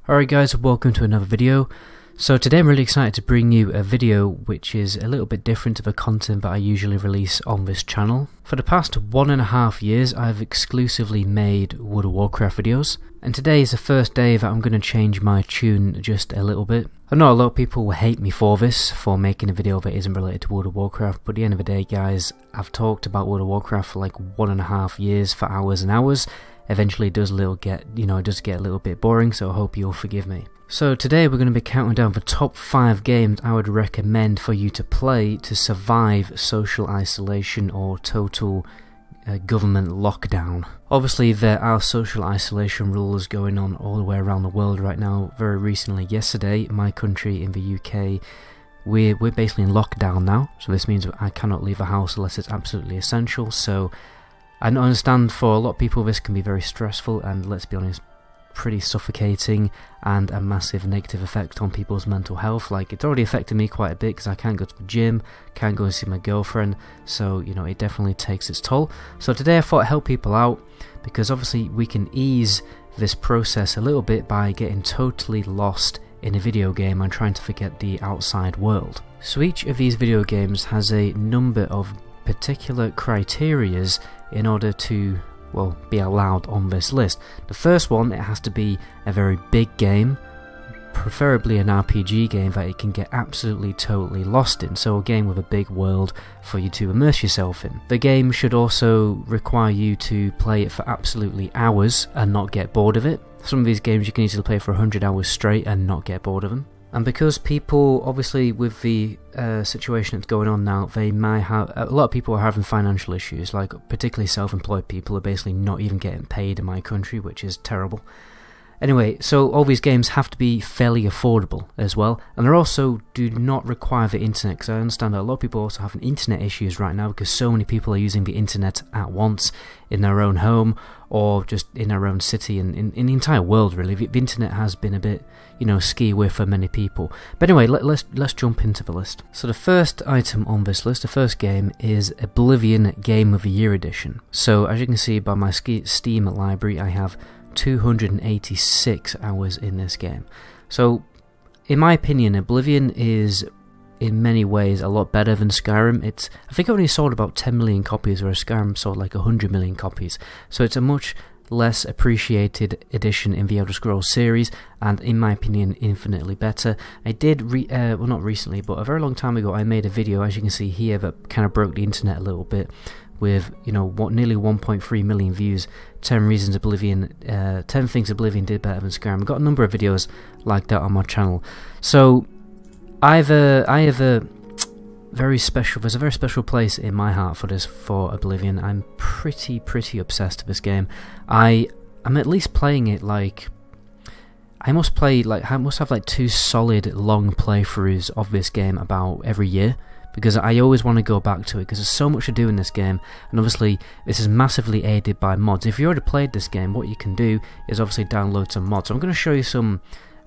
Alright guys, welcome to another video. So today I'm really excited to bring you a video which is a little bit different to the content that I usually release on this channel. For the past 1.5 years I've exclusively made World of Warcraft videos, and today is the first day that I'm going to change my tune just a little bit. I know a lot of people will hate me for this, for making a video that isn't related to World of Warcraft, but at the end of the day guys, I've talked about World of Warcraft for like 1.5 years for hours and hours. Eventually it does get a little bit boring, so I hope you'll forgive me. So today we're going to be counting down the top 5 games I would recommend for you to play to survive social isolation or total government lockdown. Obviously there are social isolation rules going on all the way around the world right now. Very recently, yesterday, my country in the UK, we're basically in lockdown now, so this means I cannot leave the house unless it's absolutely essential. So I understand for a lot of people this can be very stressful and, let's be honest, pretty suffocating and a massive negative effect on people's mental health. Like, it's already affected me quite a bit because I can't go to the gym, can't go and see my girlfriend, so it definitely takes its toll. So today I thought I'd help people out, because obviously we can ease this process a little bit by getting totally lost in a video game and trying to forget the outside world. So each of these video games has a number of particular criterias in order to, well, be allowed on this list. The first one, it has to be a very big game, preferably an RPG game that you can get absolutely totally lost in, so a game with a big world for you to immerse yourself in. The game should also require you to play it for absolutely hours and not get bored of it. Some of these games you can easily play for 100 hours straight and not get bored of them. And because people, obviously with the situation that's going on now, they might have, a lot of people are having financial issues, like particularly self-employed people are basically not even getting paid in my country, which is terrible. Anyway, so all these games have to be fairly affordable as well, and they also do not require the internet, because I understand that a lot of people also have internet issues right now because so many people are using the internet at once in their own home or just in their own city and in the entire world really. The internet has been a bit, ski-wee for many people. But anyway, let's jump into the list. So the first item on this list, the first game, is Oblivion Game of the Year Edition. So as you can see by my Steam library, I have 286 hours in this game. So in my opinion, Oblivion is in many ways a lot better than Skyrim. I think it only sold about 10 million copies, whereas Skyrim sold like 100 million copies. So it's a much less appreciated edition in the Elder Scrolls series, and in my opinion infinitely better. I did, well, not recently, but a very long time ago I made a video, as you can see here, that kind of broke the internet a little bit with, nearly 1.3 million views, 10 reasons Oblivion, 10 things Oblivion did better than Skyrim. I've got a number of videos like that on my channel. So there's a very special place in my heart for Oblivion. I'm pretty obsessed with this game. I'm at least playing it like, I must have like 2 solid long playthroughs of this game about every year, because I always want to go back to it because there's so much to do in this game, and obviously this is massively aided by mods. If you already played this game, what you can do is obviously download some mods. So I'm going to show you some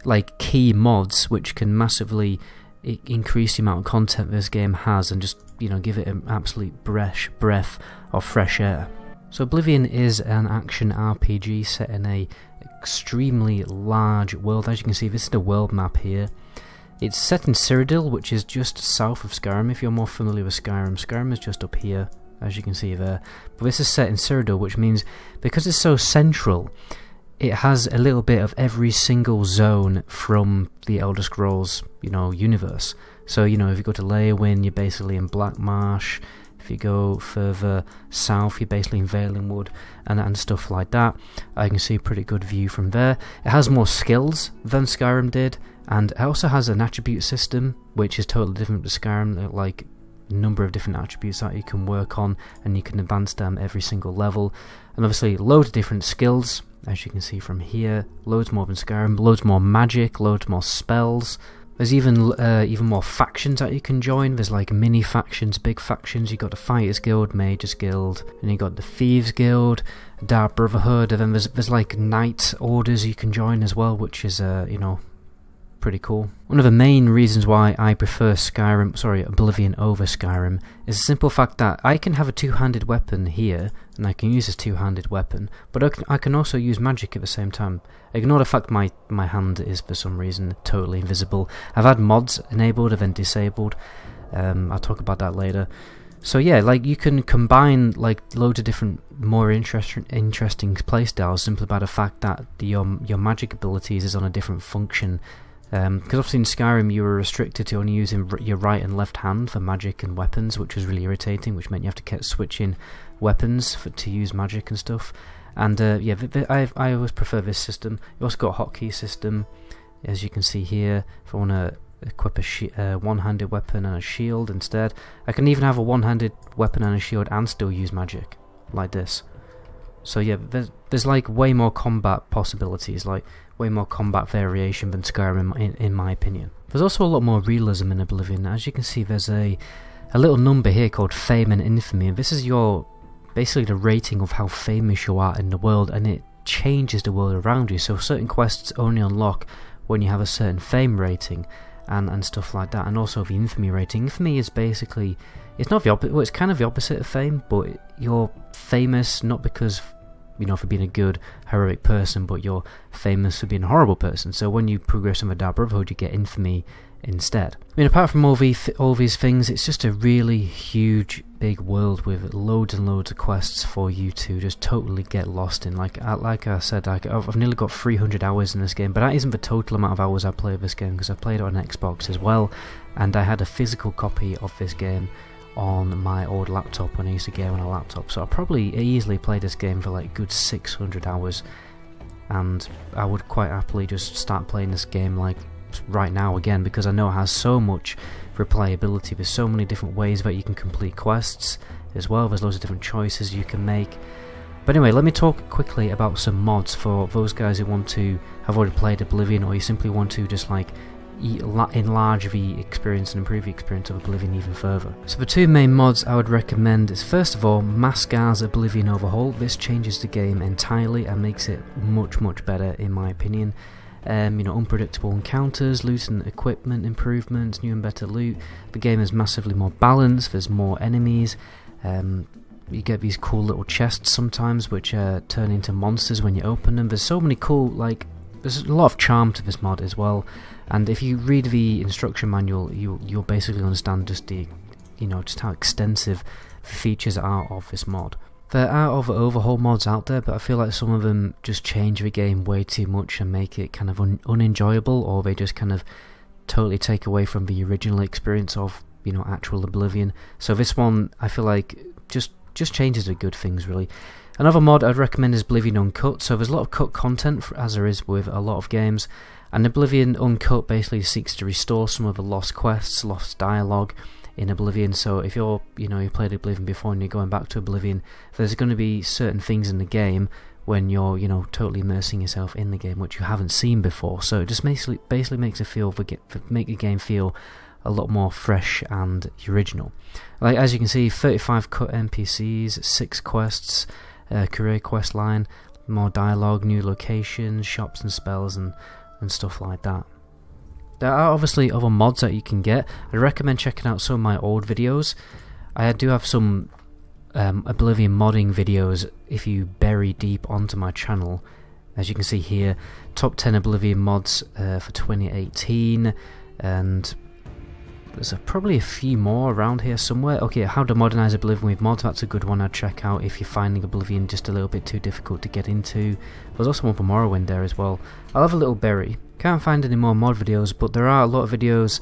like key mods which can massively increase the amount of content this game has and just give it an absolute breath of fresh air. So Oblivion is an action RPG set in a extremely large world. As you can see, this is the world map here. It's set in Cyrodiil, which is just south of Skyrim. If you're more familiar with Skyrim, Skyrim is just up here, as you can see there. But this is set in Cyrodiil, which means because it's so central, it has a little bit of every single zone from the Elder Scrolls, universe. So, if you go to Leyawiin, you're basically in Black Marsh. If you go further south, you're basically in Valenwood and stuff like that. I can see a pretty good view from there. It has more skills than Skyrim did, and it also has an attribute system, which is totally different to Skyrim, like a number of different attributes that you can work on, and you can advance them every single level. And obviously loads of different skills, as you can see from here, loads more than Skyrim, loads more magic, loads more spells. There's even more factions that you can join. There's like mini factions, big factions. You got the Fighters Guild, Mages Guild, and you got the Thieves Guild, Dark Brotherhood, and then there's like Knight Orders you can join as well, which is pretty cool. One of the main reasons why I prefer Oblivion over Skyrim is the simple fact that I can have a two-handed weapon here, and I can use this two-handed weapon, but I can also use magic at the same time. Ignore the fact my hand is for some reason totally invisible. I've had mods enabled and then disabled. I'll talk about that later. So yeah, like you can combine like loads of different more interesting playstyles simply by the fact that your magic abilities is on a different function. Because obviously in Skyrim you were restricted to only using your right and left hand for magic and weapons, which was really irritating, which meant you have to keep switching weapons to use magic and stuff. And yeah, I always prefer this system. You also got a hotkey system, as you can see here. If I want to equip a one-handed weapon and a shield instead, I can even have a one-handed weapon and a shield and still use magic, like this. So yeah, there's like way more combat possibilities, like way more combat variation than Skyrim in my opinion. There's also a lot more realism in Oblivion. As you can see, there's a little number here called Fame and Infamy, and this is your basically the rating of how famous you are in the world, and it changes the world around you. So certain quests only unlock when you have a certain fame rating and stuff like that, and also the infamy rating. Infamy is basically, it's not the opposite, well, it's kind of the opposite of fame, but you're famous not because, you know, for being a good heroic person, but you're famous for being a horrible person. So when you progress in the Dark Brotherhood, you get infamy instead. I mean, apart from all these things, it's just a really huge big world with loads and loads of quests for you to just totally get lost in. Like I said, I've nearly got 300 hours in this game, but that isn't the total amount of hours I played this game, because I played it on Xbox as well, and I had a physical copy of this game on my old laptop when I used to game on a laptop, so I probably easily played this game for like a good 600 hours, and I would quite happily just start playing this game like right now again, because I know it has so much replayability. There's so many different ways that you can complete quests as well. There's loads of different choices you can make. But anyway, let me talk quickly about some mods for those guys who want to have already played Oblivion, or you simply want to just like enlarge the experience and improve the experience of Oblivion even further. So the two main mods I would recommend is, first of all, Mascar's Oblivion Overhaul. This changes the game entirely and makes it much better in my opinion. You know, unpredictable encounters, loot and equipment improvements, new and better loot. The game is massively more balanced, there's more enemies, you get these cool little chests sometimes which turn into monsters when you open them. There's so many cool, like, there's a lot of charm to this mod as well, and if you read the instruction manual you'll basically understand just the, you know, just how extensive the features are of this mod. There are other overhaul mods out there, but I feel like some of them just change the game way too much and make it kind of unenjoyable, or they just kind of totally take away from the original experience of, you know, actual Oblivion. So this one, I feel like, just changes the good things really. Another mod I'd recommend is Oblivion Uncut. So there's a lot of cut content, as there is with a lot of games, and Oblivion Uncut basically seeks to restore some of the lost quests, lost dialogue in Oblivion. So if you're, you know, you played Oblivion before and you're going back to Oblivion, there's going to be certain things in the game when you're, you know, totally immersing yourself in the game which you haven't seen before. So it just basically makes it make the game feel a lot more fresh and original. Like, as you can see, 35 cut NPCs, 6 quests, career quest line, more dialogue, new locations, shops and spells and stuff like that. There are obviously other mods that you can get. I recommend checking out some of my old videos. I do have some Oblivion modding videos if you bury deep onto my channel. As you can see here, top 10 Oblivion mods for 2018, and there's probably a few more around here somewhere. Okay, how to modernize Oblivion with mods, that's a good one I'd check out if you're finding Oblivion just a little bit too difficult to get into. There's also one for Morrowind there as well. I'll have a little bury. Can't find any more mod videos, but there are a lot of videos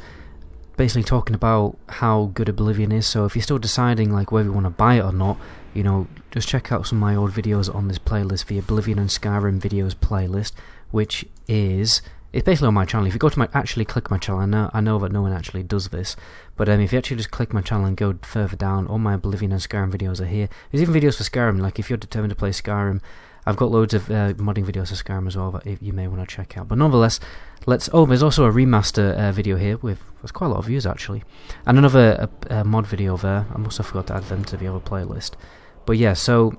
basically talking about how good Oblivion is. So if you're still deciding like whether you want to buy it or not, you know, just check out some of my old videos on this playlist, the Oblivion and Skyrim videos playlist, which is, it's basically on my channel. If you go to actually click my channel, I know that no one actually does this, but if you actually just click my channel and go further down, all my Oblivion and Skyrim videos are here. There's even videos for Skyrim, like if you're determined to play Skyrim, I've got loads of modding videos for Skyrim as well that you may want to check out. But nonetheless, there's also a remaster video here with, there's quite a lot of views actually, and another mod video there. I must have forgot to add them to the other playlist. But yeah, so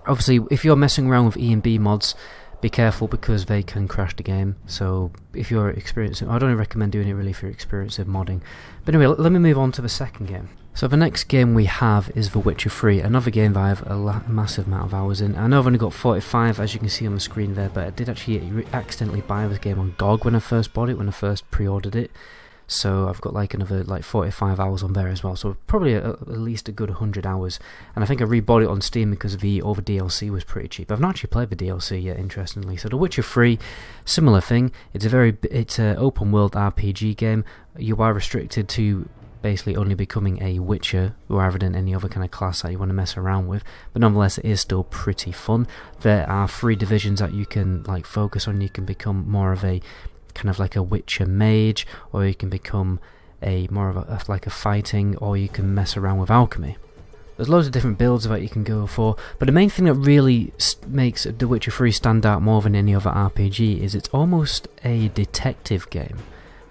obviously if you're messing around with E and B mods, be careful because they can crash the game. So if you're experiencing, I don't recommend doing it really if you're experiencing modding. But anyway, let me move on to the second game. So the next game we have is The Witcher 3, another game that I have a massive amount of hours in. I know I've only got 45 as you can see on the screen there, but I did actually accidentally buy this game on GOG when I first bought it, when I first pre-ordered it. So I've got like another 45 hours on there as well, so probably at least a good 100 hours. And I think I rebought it on Steam because all the DLC was pretty cheap. I've not actually played the DLC yet, interestingly. So The Witcher 3, similar thing. It's an open world RPG game. You are restricted to basically only becoming a Witcher rather than any other kind of class that you want to mess around with, but nonetheless it is still pretty fun. There are 3 divisions that you can like focus on. You can become more of a kind of like a Witcher mage, or you can become more of a fighting, or you can mess around with alchemy. There's loads of different builds that you can go for, but the main thing that really makes The Witcher 3 stand out more than any other RPG is it's almost a detective game,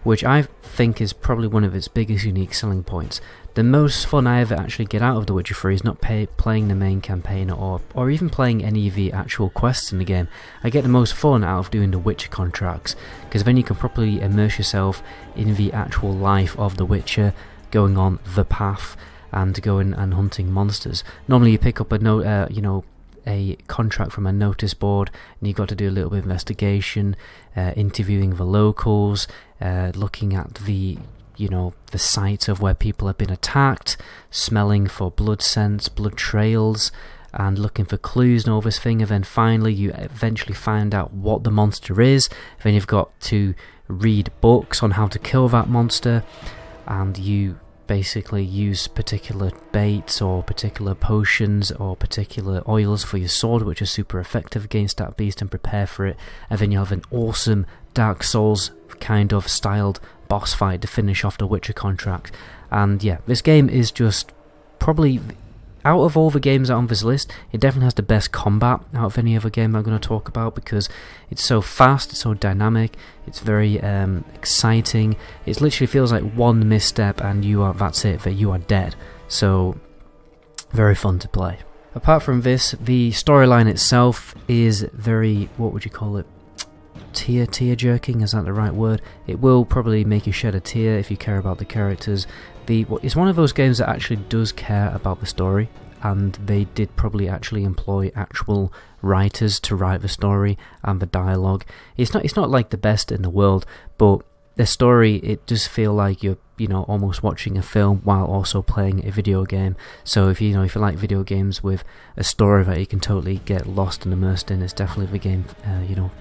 which I think is probably one of its biggest unique selling points. The most fun I ever actually get out of The Witcher 3 is not playing the main campaign or even playing any of the actual quests in the game. I get the most fun out of doing the Witcher contracts, because then you can properly immerse yourself in the actual life of the Witcher, going on the path and going and hunting monsters. Normally you pick up a contract from a notice board, and you've got to do a little bit of investigation, interviewing the locals, looking at the sites of where people have been attacked, smelling for blood scents, blood trails, and looking for clues and all this thing. And then finally you eventually find out what the monster is. Then you've got to read books on how to kill that monster, and you basically use particular baits or particular potions or particular oils for your sword, which are super effective against that beast, and prepare for it. And then you have an awesome Dark Souls kind of styled boss fight to finish off the Witcher contract. And yeah, this game is just probably, out of all the games on this list, it definitely has the best combat out of any other game I'm going to talk about, because it's so fast, it's so dynamic, it's very exciting. It literally feels like one misstep and that's it, that you are dead. So very fun to play. Apart from this, the storyline itself is very, what would you call it, tear jerking, is that the right word? It will probably make you shed a tear if you care about the characters. It's one of those games that actually does care about the story, and they did probably actually employ actual writers to write the story and the dialogue. It's not like the best in the world, but the story, it does feel like you're almost watching a film while also playing a video game. So if you like video games with a story that you can totally get lost and immersed in, it's definitely the game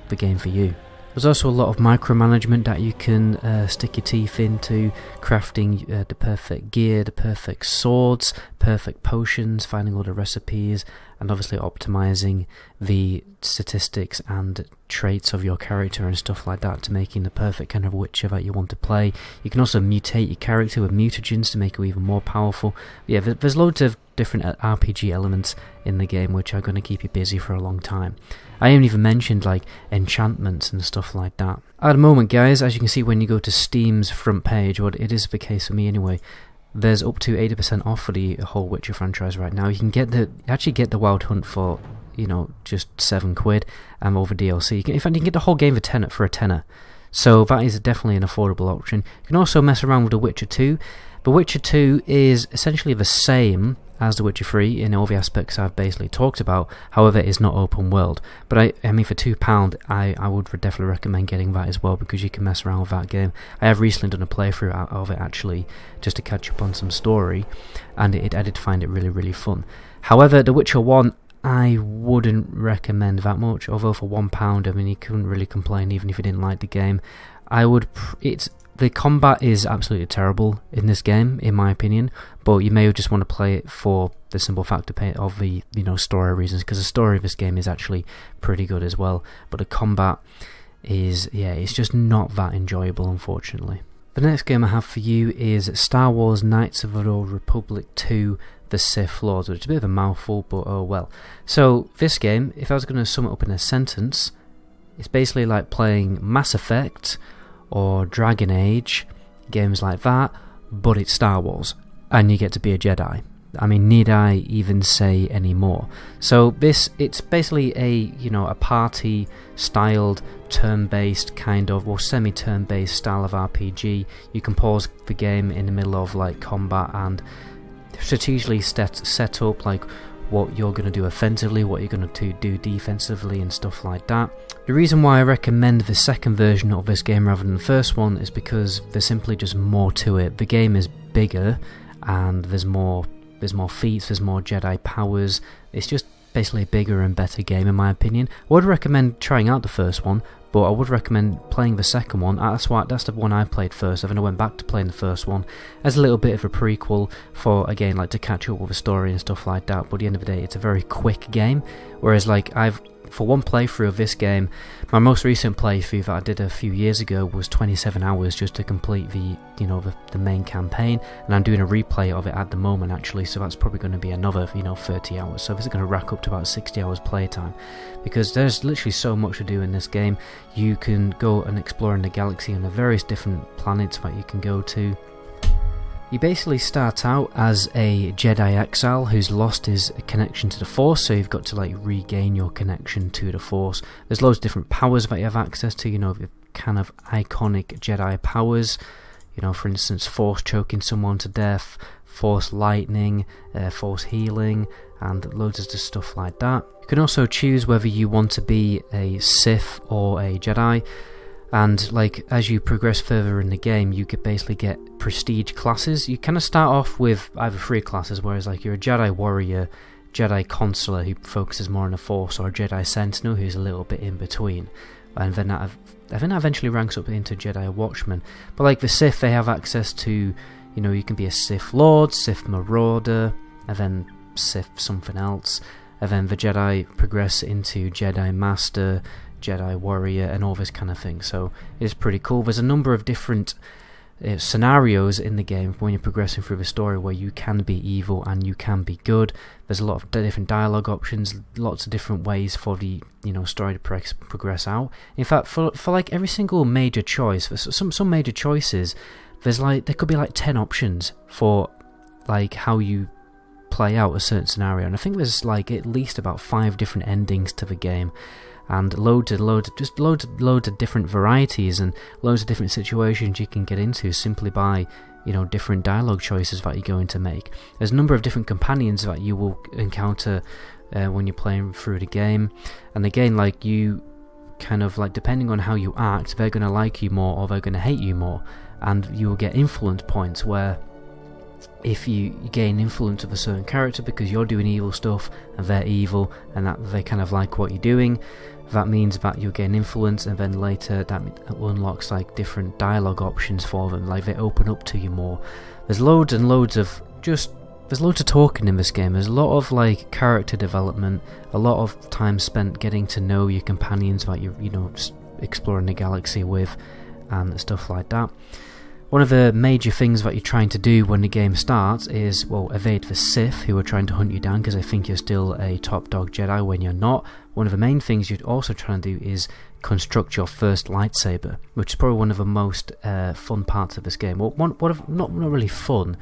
the game for you. There's also a lot of micromanagement that you can stick your teeth into, crafting the perfect gear, the perfect swords, perfect potions, finding all the recipes, and obviously optimizing the statistics and traits of your character and stuff like that to making the perfect kind of Witcher that you want to play. You can also mutate your character with mutagens to make you even more powerful. Yeah, there's loads of different RPG elements in the game which are going to keep you busy for a long time. I haven't even mentioned like enchantments and stuff like that. At the moment, guys, as you can see when you go to Steam's front page, or it is the case for me anyway, there's up to 80% off for the whole Witcher franchise right now. You can actually get the Wild Hunt for just £7 and over DLC. In fact, you can get the whole game for a tenner. So that is definitely an affordable option. You can also mess around with The Witcher 2. The Witcher 2 is essentially the same as The Witcher 3 in all the aspects I've basically talked about. However, it's not open world. But I mean, for £2, I would definitely recommend getting that as well, because you can mess around with that game. I have recently done a playthrough out of it actually, just to catch up on some story, and I did find it really, really fun. However, The Witcher 1, I wouldn't recommend that much, although for £1, I mean, you couldn't really complain even if you didn't like the game. The combat is absolutely terrible in this game, in my opinion, but you may just want to play it for the simple fact of the story reasons, because the story of this game is actually pretty good as well. But the combat is, it's just not that enjoyable, unfortunately. The next game I have for you is Star Wars Knights of the Old Republic 2: The Sith Lords, which is a bit of a mouthful, but oh well. So this game, if I was going to sum it up in a sentence, it's basically like playing Mass Effect or Dragon Age, games like that, but it's Star Wars, and you get to be a Jedi. I mean, need I even say any more? So it's basically a party styled turn-based kind of, or semi-turn-based style of RPG. You can pause the game in the middle of like combat and strategically set up like what you're going to do offensively, what you're going to do defensively and stuff like that. The reason why I recommend the second version of this game rather than the first one is because there's simply just more to it. The game is bigger and there's more feats, there's more Jedi powers. It's just basically a bigger and better game in my opinion. I would recommend trying out the first one, but I would recommend playing the second one. That's the one I played first, and then I went back to playing the first one as a little bit of a prequel for, again, like to catch up with the story and stuff like that. But at the end of the day, it's a very quick game, whereas like for one playthrough of this game, my most recent playthrough that I did a few years ago was 27 hours just to complete the main campaign, and I'm doing a replay of it at the moment actually, so that's probably going to be another 30 hours, so this is going to rack up to about 60 hours playtime, because there's literally so much to do in this game. You can go and explore in the galaxy on the various different planets that you can go to. You basically start out as a Jedi exile who's lost his connection to the Force, so you've got to like regain your connection to the Force. There's loads of different powers that you have access to, the kind of iconic Jedi powers, for instance, Force choking someone to death, Force lightning, Force healing, and loads of stuff like that. You can also choose whether you want to be a Sith or a Jedi. And like as you progress further in the game, you could basically get prestige classes. You kind of start off with either 3 classes, whereas like you're a Jedi warrior, Jedi consular who focuses more on the Force, or a Jedi sentinel who's a little bit in between. And then I think that eventually ranks up into Jedi watchman. But like the Sith, they have access to, you can be a Sith Lord, Sith Marauder, and then Sith something else. And then the Jedi progress into Jedi Master, Jedi Warrior, and all this kind of thing. So it's pretty cool. There's a number of different scenarios in the game when you're progressing through the story where you can be evil and you can be good. There's a lot of different dialogue options, lots of different ways for the story to progress out. In fact, for like every single major choice, for some major choices, there could be like 10 options for like how you play out a certain scenario, and I think there's like at least about 5 different endings to the game. And loads of different varieties and loads of different situations you can get into simply by different dialogue choices that you're going to make. There's a number of different companions that you will encounter when you're playing through the game, and again, like you kind of like, depending on how you act, they're going to like you more or they're going to hate you more, and you will get influence points where if you gain influence of a certain character because you're doing evil stuff and they're evil and that they kind of like what you're doing, that means that you'll gain influence, and then later that unlocks like different dialogue options for them, like they open up to you more. There's loads and loads of talking in this game. There's a lot of like character development, a lot of time spent getting to know your companions that you're exploring the galaxy with, and stuff like that. One of the major things that you're trying to do when the game starts is, well, evade the Sith who are trying to hunt you down because they think you're still a top dog Jedi when you're not. One of the main things you're also trying to do is construct your first lightsaber, which is probably one of the most fun parts of this game. Well, not really fun,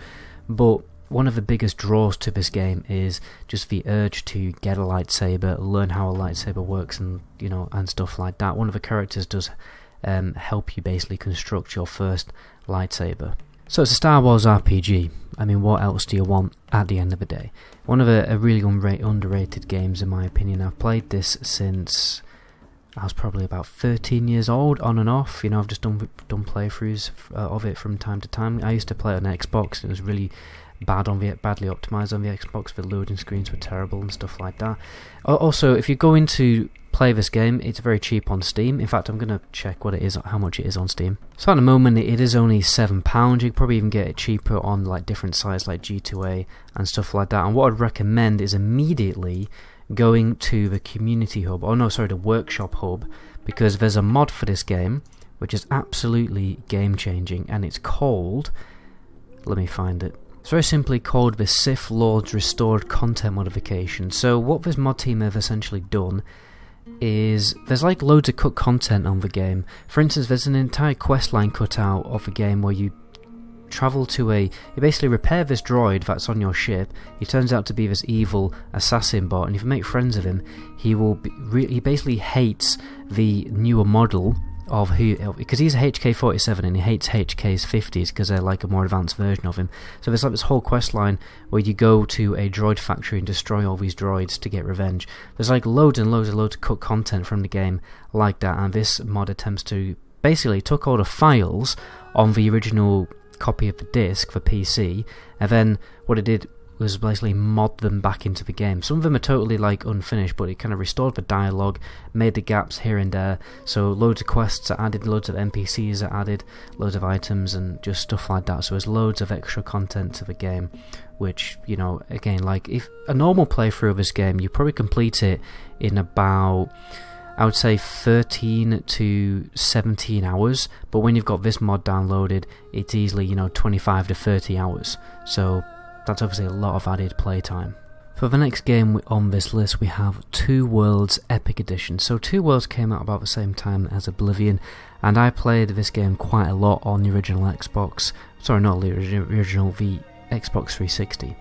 but one of the biggest draws to this game is just the urge to get a lightsaber, learn how a lightsaber works, and and stuff like that. One of the characters does help you basically construct your first lightsaber. So it's a Star Wars RPG. I mean, what else do you want at the end of the day? One of the really underrated games in my opinion. I've played this since I was probably about 13 years old, on and off. I've just done playthroughs of it from time to time. I used to play it on Xbox. It was really badly optimized on the Xbox. The loading screens were terrible and stuff like that. Also, if you're going to play this game, it's very cheap on Steam. In fact, I'm going to check what it is, how much it is on Steam. So at the moment it is only £7. You could probably even get it cheaper on like different sites like G2A and stuff like that. And what I'd recommend is immediately going to the community hub, the workshop hub, because there's a mod for this game which is absolutely game changing, and it's called, let me find it. It's very simply called the Sith Lords Restored Content Modification. So what this mod team have essentially done is there's like loads of cut content on the game. For instance, there's an entire quest line cut out of the game where you travel to you basically repair this droid that's on your ship. He turns out to be this evil assassin bot, and if you make friends of him, he basically hates the newer model of because he's a HK-47 and he hates HK's 50s because they're like a more advanced version of him. So there's like this whole quest line where you go to a droid factory and destroy all these droids to get revenge. There's like loads and loads of cut content from the game like that, and this mod attempts to basically took all the files on the original copy of the disc for PC, and then what it did was basically mod them back into the game. Some of them are totally like unfinished, but it kind of restored the dialogue, made the gaps here and there, so loads of quests are added, loads of NPCs are added, loads of items and just stuff like that. So there's loads of extra content to the game, which, you know, again, like if a normal playthrough of this game, you probably complete it in about, I would say 13 to 17 hours, but when you've got this mod downloaded, it's easily, you know, 25 to 30 hours. So that's obviously a lot of added playtime. For the next game on this list, we have Two Worlds Epic Edition. So Two Worlds came out about the same time as Oblivion, and I played this game quite a lot on the original Xbox. Sorry, not the original, the Xbox 360.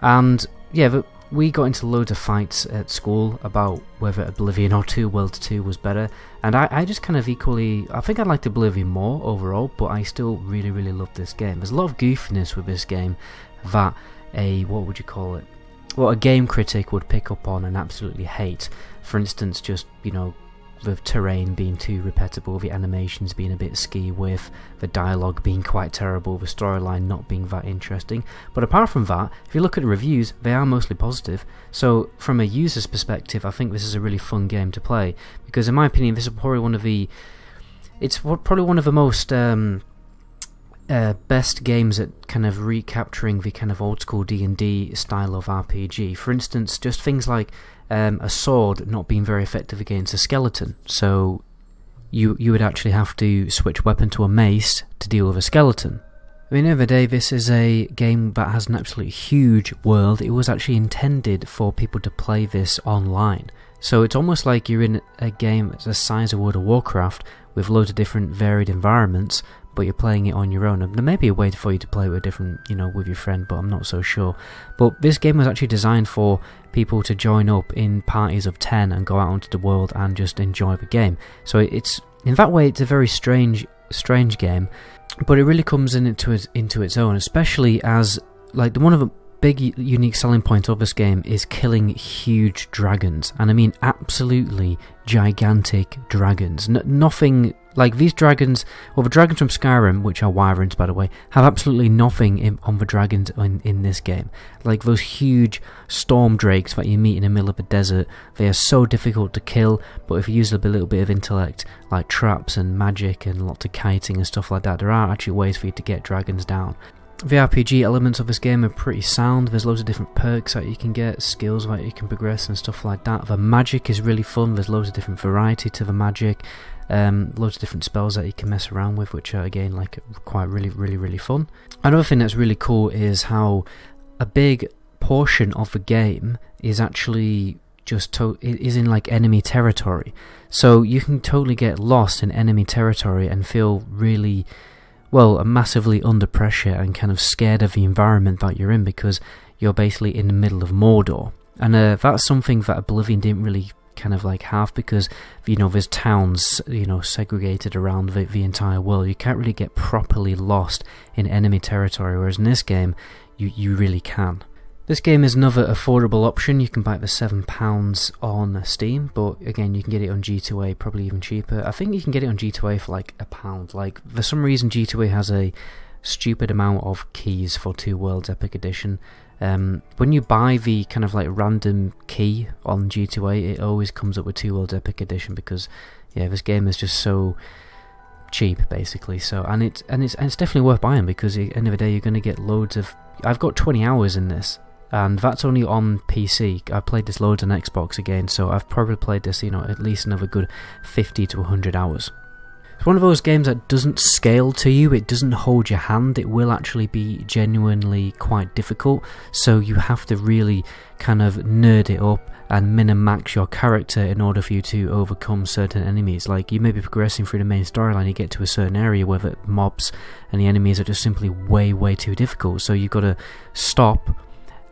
And yeah, we got into loads of fights at school about whether Oblivion or Two Worlds 2 was better, and I just kind of equally, I think I liked Oblivion more overall, but I still really loved this game. There's a lot of goofiness with this game that what would you call it? Well, a game critic would pick up on and absolutely hate. For instance, just, you know, the terrain being too repetitive, the animations being a bit ski-whiff, the dialogue being quite terrible, the storyline not being that interesting. But apart from that, if you look at the reviews, they are mostly positive. So from a user's perspective, I think this is a really fun game to play, because in my opinion, this is probably one of the most best games at kind of recapturing the kind of old school D&D style of RPG. For instance, just things like a sword not being very effective against a skeleton, so you would actually have to switch weapon to a mace to deal with a skeleton. I mean, over the day, this is a game that has an absolutely huge world. It was actually intended for people to play this online, so it's almost like you're in a game that's the size of World of Warcraft with loads of different varied environments, but you're playing it on your own. And there may be a way for you to play with with your friend, but I'm not so sure. But this game was actually designed for people to join up in parties of 10 and go out onto the world and just enjoy the game. So it's, in that way, it's a very strange game, but it really comes into its own, especially as, like, one of the big unique selling point of this game is killing huge dragons, and I mean absolutely gigantic dragons. Nothing like these dragons. Well, the dragons from Skyrim, which are wyverns by the way, have absolutely nothing on the dragons in this game. Like those huge storm drakes that you meet in the middle of the desert, they are so difficult to kill, but if you use a little bit of intellect, like traps and magic and lots of kiting and stuff like that, there are actually ways for you to get dragons down. The RPG elements of this game are pretty sound. There's loads of different perks that you can get, skills that you can progress and stuff like that. The magic is really fun. There's loads of different variety to the magic, loads of different spells that you can mess around with, which are again like quite really fun. Another thing that's really cool is how a big portion of the game is actually is in like enemy territory, so you can totally get lost in enemy territory and feel really, well, massively under pressure and kind of scared of the environment that you're in, because you're basically in the middle of Mordor. And that's something that Oblivion didn't really kind of like have, because, you know, there's towns, you know, segregated around the entire world. You can't really get properly lost in enemy territory, whereas in this game, you really can. This game is another affordable option. You can buy it for £7 on Steam, but again, you can get it on G2A probably even cheaper. I think you can get it on G2A for like £1. Like, for some reason, G2A has a stupid amount of keys for Two Worlds Epic Edition. When you buy the kind of like random key on G2A, it always comes up with Two Worlds Epic Edition, because yeah, this game is just so cheap basically. So and it's definitely worth buying, because at the end of the day, you're going to get loads of. I've got 20 hours in this, and that's only on PC. I've played this loads on Xbox again, so I've probably played this, you know, at least another good 50 to 100 hours. It's one of those games that doesn't scale to you, it doesn't hold your hand, it will actually be genuinely quite difficult, so you have to really kind of nerd it up and min-max your character in order for you to overcome certain enemies. Like, you may be progressing through the main storyline, you get to a certain area where the mobs and the enemies are just simply way too difficult, so you've got to stop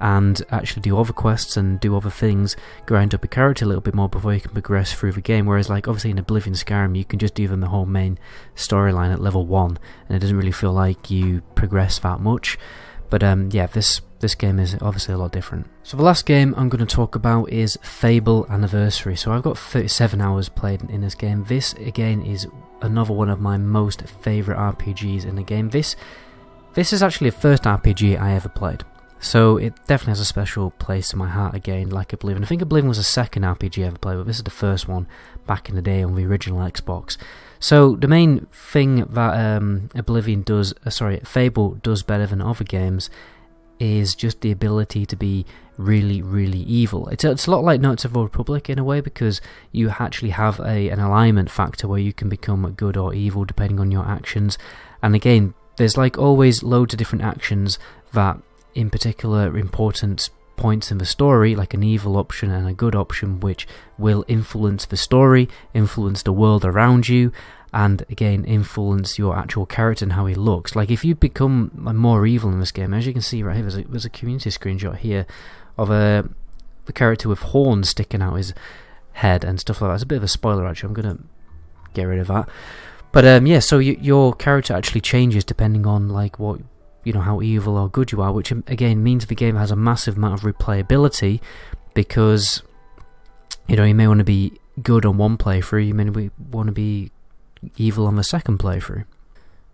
and actually do other quests and do other things, grind up a character a little bit more before you can progress through the game. Whereas, like, obviously in Oblivion Skyrim, you can just do the whole main storyline at level 1, and it doesn't really feel like you progress that much. But yeah, this game is obviously a lot different. So the last game I'm going to talk about is Fable Anniversary. So I've got 37 hours played in this game. This again is another one of my most favourite RPGs in the game. This is actually the first RPG I ever played, so it definitely has a special place in my heart again, like Oblivion. I think Oblivion was the second RPG I ever played, but this is the first one back in the day on the original Xbox. So the main thing that Fable does better than other games is just the ability to be really evil. It's a lot like Knights of the Republic in a way, because you actually have an alignment factor where you can become good or evil depending on your actions. And again, there's like always loads of different actions that in particular important points in the story, like an evil option and a good option, which will influence the story, influence the world around you, and again influence your actual character and how he looks. Like, if you become more evil in this game, as you can see right here, there's a community screenshot here of the character with horns sticking out his head and stuff like that. It's a bit of a spoiler actually, I'm gonna get rid of that. But yeah, so your character actually changes depending on like what, you know, how evil or good you are, which again means the game has a massive amount of replayability, because, you know, you may want to be good on one playthrough, you may want to be evil on the second playthrough.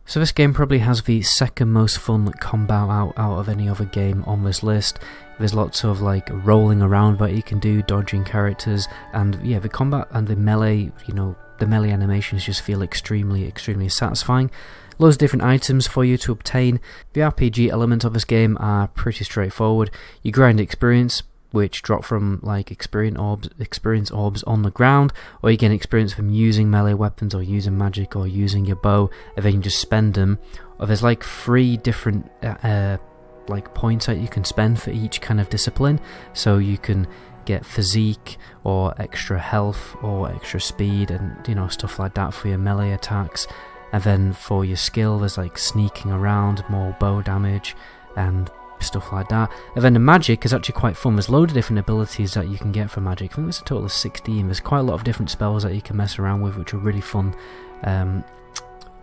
So this game probably has the second most fun combat out of any other game on this list. There's lots of like rolling around that you can do, dodging characters, and yeah, the combat and the melee, you know, the melee animations just feel extremely satisfying. Loads of different items for you to obtain. The RPG elements of this game are pretty straightforward. You grind experience, which drop from like experience orbs on the ground, or you get experience from using melee weapons or using magic or using your bow, and then you just spend them. Or there's like 3 different like points that you can spend for each kind of discipline, so you can get physique or extra health or extra speed and, you know, stuff like that for your melee attacks. And then for your skill, there's like sneaking around, more bow damage and stuff like that. And then the magic is actually quite fun. There's loads of different abilities that you can get for magic. I think there's a total of 16. There's quite a lot of different spells that you can mess around with, which are really fun.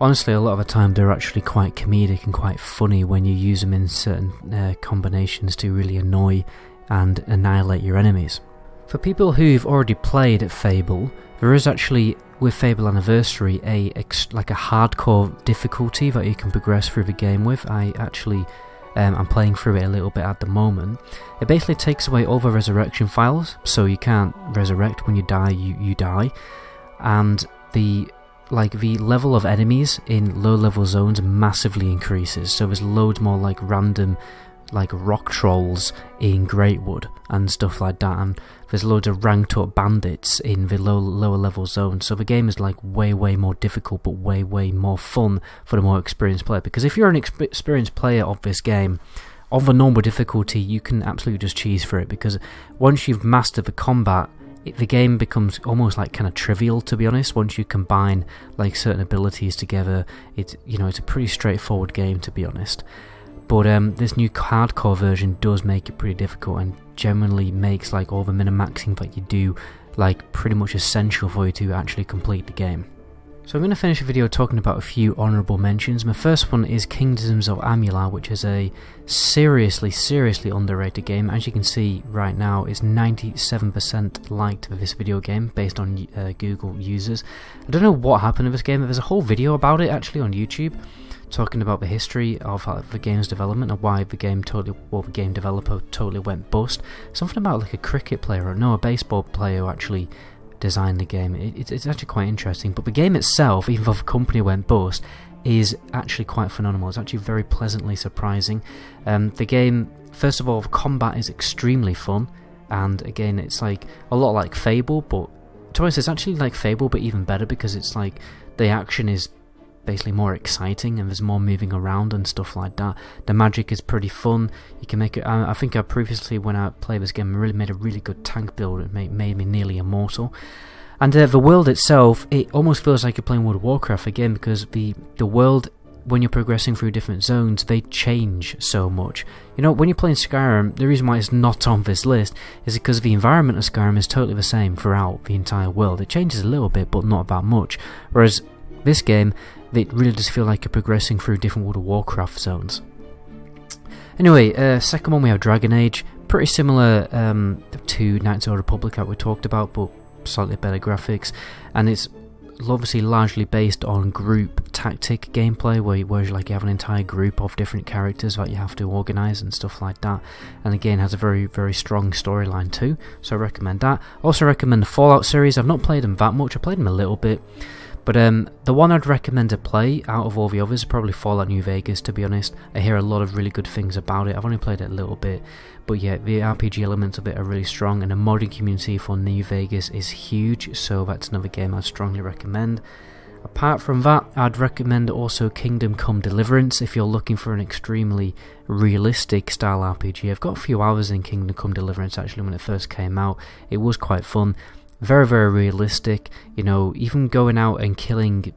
Honestly, a lot of the time they're actually quite comedic and quite funny when you use them in certain combinations to really annoy and annihilate your enemies. For people who've already played Fable, there is actually, with Fable Anniversary, a hardcore difficulty that you can progress through the game with. I actually I'm playing through it a little bit at the moment. It basically takes away all the resurrection files, so you can't resurrect. When you die, you die. And the level of enemies in low level zones massively increases, so there's loads more like random like rock trolls in Greatwood and stuff like that, and there's loads of ranked up bandits in the lower level zones. So the game is like way more difficult, but way more fun for the more experienced player. Because if you're an experienced player of this game, on the normal difficulty, you can absolutely just cheese for it, because once you've mastered the combat, the game becomes almost like kind of trivial, to be honest. Once you combine like certain abilities together, it's a pretty straightforward game, to be honest. But this new hardcore version does make it pretty difficult, and generally makes like all the min-maxing that you do like pretty much essential for you to actually complete the game. So I'm going to finish the video talking about a few honourable mentions. My first one is Kingdoms of Amalur, which is a seriously underrated game. As you can see right now, it's 97% liked for this video game based on Google users. I don't know what happened to this game. There's a whole video about it actually on YouTube, talking about the history of the game's development and why the game developer totally went bust. Something about like a cricket player, or no, a baseball player who actually designed the game. It's actually quite interesting. But the game itself, even though the company went bust, is actually quite phenomenal. It's actually very pleasantly surprising. The game, first of all, the combat is extremely fun, and again, it's like a lot like Fable, but to be honest, it's actually like Fable but even better, because it's like the action is basically more exciting, and there's more moving around and stuff like that. The magic is pretty fun. You can make it. I think I previously, when I played this game, really made a really good tank build. It made me nearly immortal. And the world itself, it almost feels like you're playing World of Warcraft again, because the world, when you're progressing through different zones, they change so much. You know, when you're playing Skyrim, the reason why it's not on this list is because the environment of Skyrim is totally the same throughout the entire world. It changes a little bit, but not that much. Whereas this game, it really does feel like you're progressing through different World of Warcraft zones. Anyway, second one we have Dragon Age. Pretty similar to Knights of the Old Republic that we talked about, but slightly better graphics. And it's obviously largely based on group tactic gameplay, where you have an entire group of different characters that you have to organise and stuff like that. And again, has a very, very strong storyline too, so I recommend that. Also recommend the Fallout series. I've not played them that much. I played them a little bit, but the one I'd recommend to play out of all the others is probably Fallout New Vegas, to be honest. I hear a lot of really good things about it. I've only played it a little bit, but yeah, the RPG elements of it are really strong, and the modding community for New Vegas is huge, so that's another game I'd strongly recommend. Apart from that, I'd recommend also Kingdom Come Deliverance if you're looking for an extremely realistic style RPG. I've got a few hours in Kingdom Come Deliverance actually when it first came out. It was quite fun. Very, very realistic. You know, even going out and killing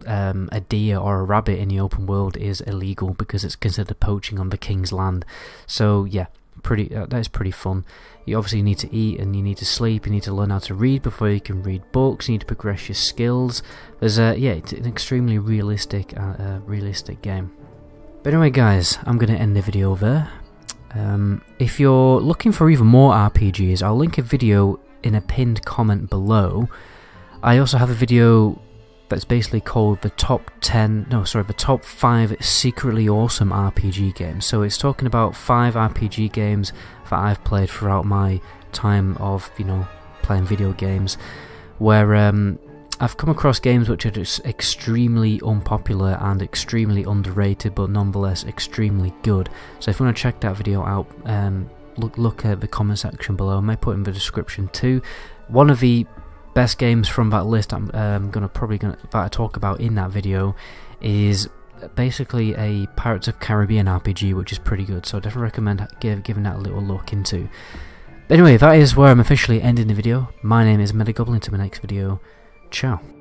a deer or a rabbit in the open world is illegal because it's considered poaching on the king's land. So yeah, that is pretty fun. You obviously need to eat and you need to sleep. You need to learn how to read before you can read books. You need to progress your skills. There's yeah, it's an extremely realistic game. But anyway, guys, I'm going to end the video there. If you're looking for even more RPGs, I'll link a video in a pinned comment below. I also have a video that's basically called the top 5 secretly awesome RPG games. So it's talking about 5 RPG games that I've played throughout my time of, you know, playing video games, where I've come across games which are just extremely unpopular and extremely underrated, but nonetheless extremely good. So if you want to check that video out, look at the comment section below. I may put in the description too. One of the best games from that list I'm probably gonna talk about in that video is basically a Pirates of Caribbean RPG, which is pretty good. So I definitely recommend giving that a little look into. But anyway, that is where I'm officially ending the video. My name is Medigoblin. Until my next video, ciao.